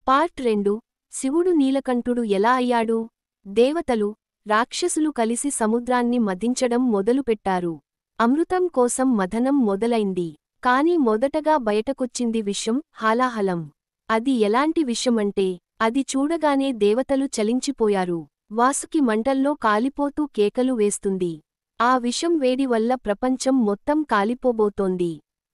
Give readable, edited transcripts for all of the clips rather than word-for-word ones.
Part 2 శివుడు నీలకంఠుడు ఎలా అయ్యాడు? దేవతలు, రాక్షసులు కలిసి సముద్రాన్ని మదించడం మొదలుపెట్టారు. అమృతం కోసం మథనం మొదలైంది. కాని మొదటగా బయటకొచ్చింది విషం, హాలాహలం. అది ఎలాంటి విషమంటే, అది చూడగానే దేవతలు చలించిపోయారు. వాసుకి మంటల్లో కాలిపోతూ కేకలు వేస్తుంది. ఆ విషం వేడి వల్ల ప్రపంచం మొత్తం కాలిపోబోతోంది.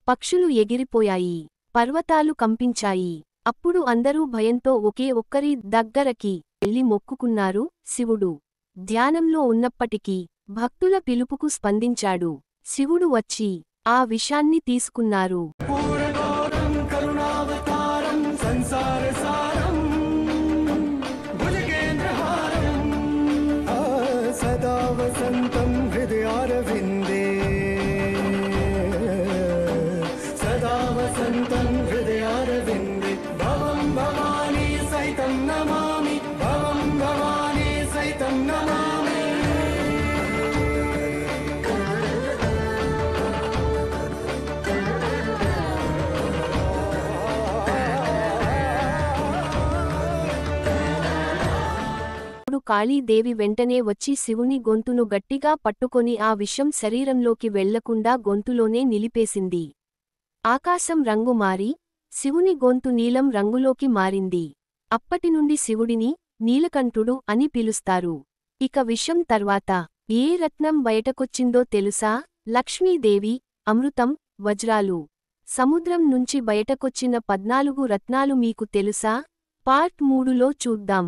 పక్షులు ఎగిరిపోయాయి. పర్వతాలు కంపించాయి. అప్పుడు అందరూ భయంతో ఒకే ఒక్కరి దగ్గరకి వెళ్ళి మొక్కుకున్నారు. శివుడు ధ్యానంలో ఉన్నప్పటికీ భక్తుల పిలుపుకు స్పందించాడు. శివుడు వచ్చి ఆ విషాన్ని తీసుకున్నారు. కాళీదేవి వెంటనే వచ్చి శివుని గొంతును గట్టిగా పట్టుకొని ఆ విషం శరీరంలోకి వెళ్లకుండా గొంతులోనే నిలిపేసింది. ఆకాశం రంగు మారి శివుని గొంతు నీలం రంగులోకి మారింది. అప్పటినుండి శివుడిని నీలకంఠుడు అని పిలుస్తారు. ఇక విషం తర్వాత ఏ రత్నం బయటకొచ్చిందో తెలుసా? లక్ష్మీదేవి, అమృతం, వజ్రాలు. సముద్రం నుంచి బయటకొచ్చిన 14 రత్నాలు మీకు తెలుసా? పార్ట్ 3లో చూద్దాం.